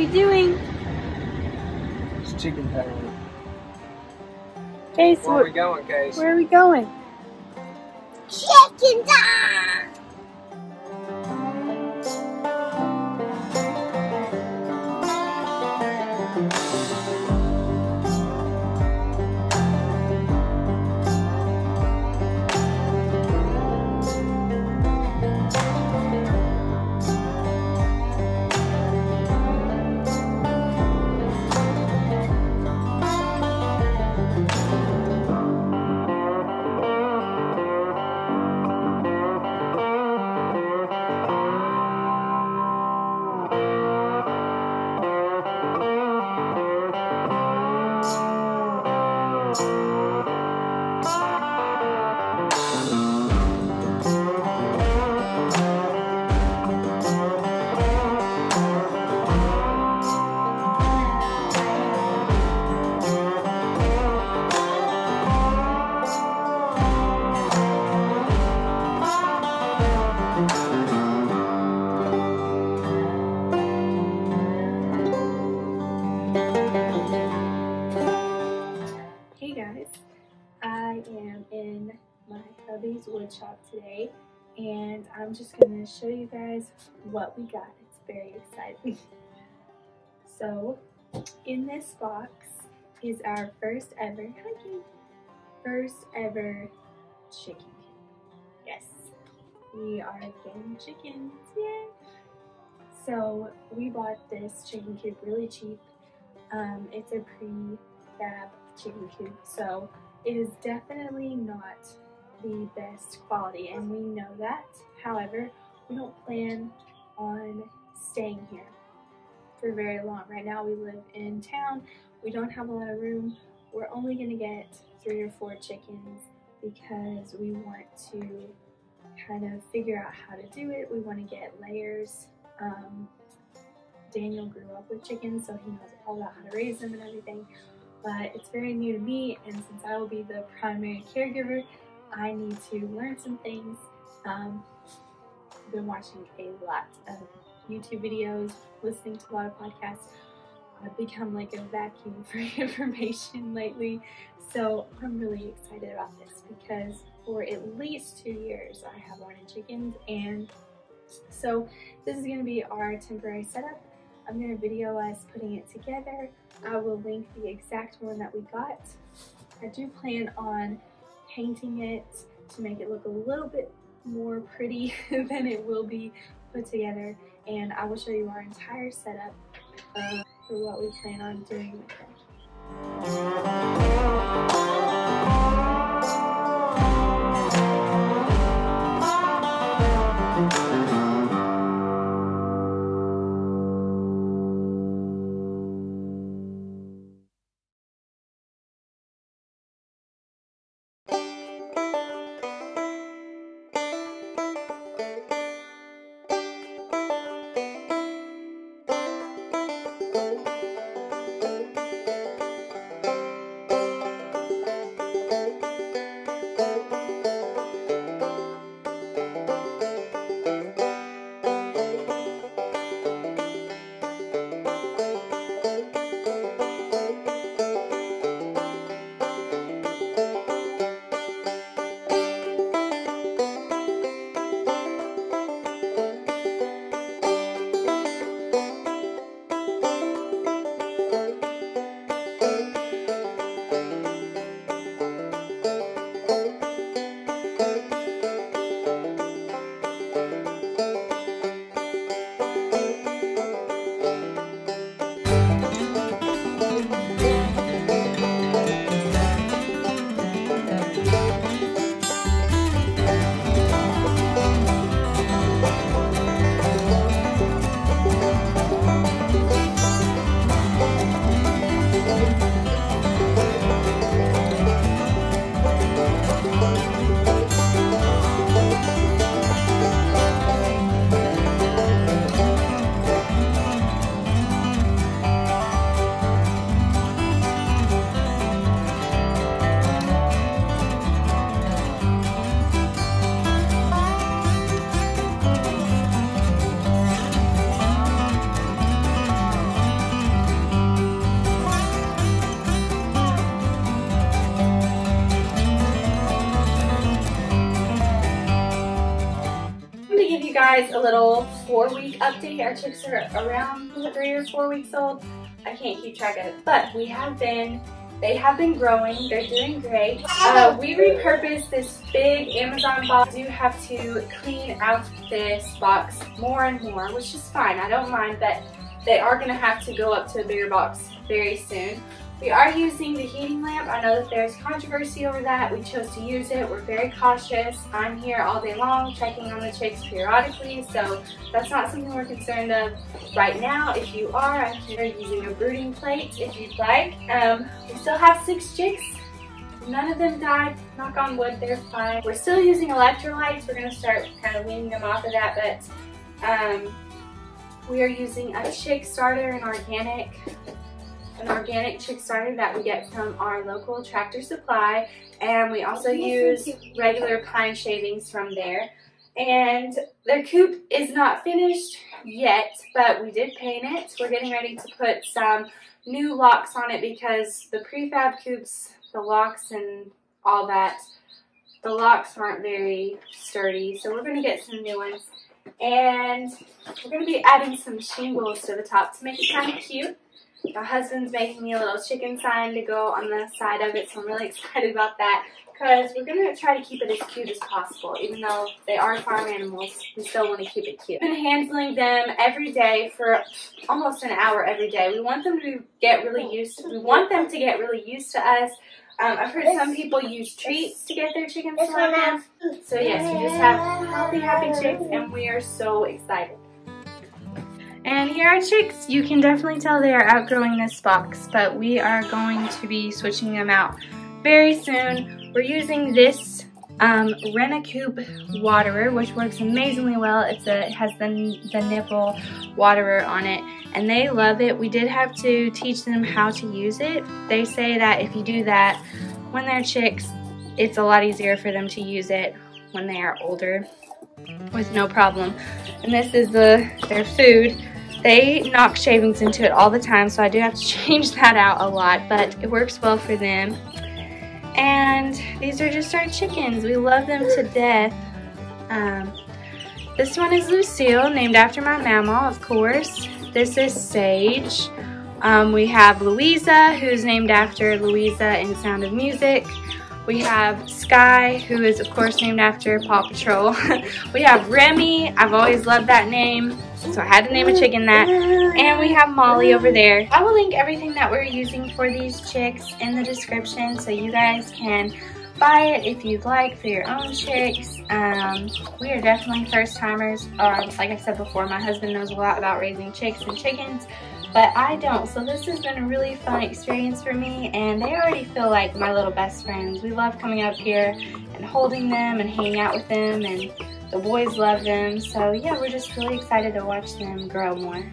we doing? It's chicken time. Case, Where are we going, Case? Where are we going? Chicken time! hubby's wood shop today, and I'm just going to show you guys what we got. It's very exciting. So in this box is our first ever chicken coop. Yes, we are getting chickens, yay! So we bought this chicken coop really cheap. It's a prefab chicken coop, so it is definitely not the best quality, and we know that. However, we don't plan on staying here for very long. Right now we live in town. We don't have a lot of room. We're only going to get 3 or 4 chickens because we want to kind of figure out how to do it. We want to get layers. Daniel grew up with chickens, so he knows all about how to raise them and everything, but it's very new to me, and since I will be the primary caregiver, I need to learn some things. I've been watching a lot of YouTube videos, listening to a lot of podcasts. I've become like a vacuum for information lately, so I'm really excited about this because for at least 2 years I have wanted chickens, and so this is going to be our temporary setup. I'm going to video us putting it together. I will link the exact one that we got. I do plan on painting it to make it look a little bit more pretty than it will be put together, and I will show you our entire setup for what we plan on doing with it. guys a little 4-week update. Our chicks are around 3 or 4 weeks old. I can't keep track of it, but they have been growing. They're doing great. We repurposed this big Amazon box. I do have to clean out this box more and more, which is fine. I don't mind, but they are going to have to go up to a bigger box very soon. We are using the heating lamp. I know that there's controversy over that. We chose to use it. We're very cautious. I'm here all day long checking on the chicks periodically, so that's not something we're concerned of right now. If you are, I'm here using a brooding plate if you'd like. We still have 6 chicks. None of them died. Knock on wood, they're fine. We're still using electrolytes. We're going to start kind of weaning them off of that, but we are using a chick starter, an organic chick starter that we get from our local Tractor Supply, and we also use regular pine shavings from there. And their coop is not finished yet, but we did paint it. We're getting ready to put some new locks on it because the prefab coops, the locks and all that, the locks aren't very sturdy, so we're going to get some new ones. And we're going to be adding some shingles to the top to make it kind of cute. My husband's making me a little chicken sign to go on the side of it, so I'm really excited about that because we're going to try to keep it as cute as possible. Even though they are farm animals, we still want to keep it cute. We've been handling them every day for almost an hour every day. We want them to get really used to us. I've heard some people use treats to get their chickens to like them. So yes, we just have healthy, happy chicks, and we are so excited. And here are chicks. You can definitely tell they are outgrowing this box, but we are going to be switching them out very soon. We're using this Coop waterer, which works amazingly well. It has the nipple waterer on it, and they love it. We did have to teach them how to use it. They say that if you do that when they're chicks, it's a lot easier for them to use it when they are older with no problem. And this is their food. They knock shavings into it all the time, so I do have to change that out a lot, but it works well for them. And these are just our chickens. We love them to death. This one is Lucille, named after my mama, of course. This is Sage. We have Louisa, who's named after Louisa in Sound of Music. We have Sky, who is of course named after Paw Patrol. We have Remy. I've always loved that name, so I had to name a chicken that. And we have Molly over there. I will link everything that we're using for these chicks in the description so you guys can buy it if you'd like for your own chicks. We are definitely first timers. Like I said before, my husband knows a lot about raising chicks and chickens, but I don't. So this has been a really fun experience for me, and they already feel like my little best friends. We love coming up here and holding them and hanging out with them, and the boys love them. So yeah, we're just really excited to watch them grow more.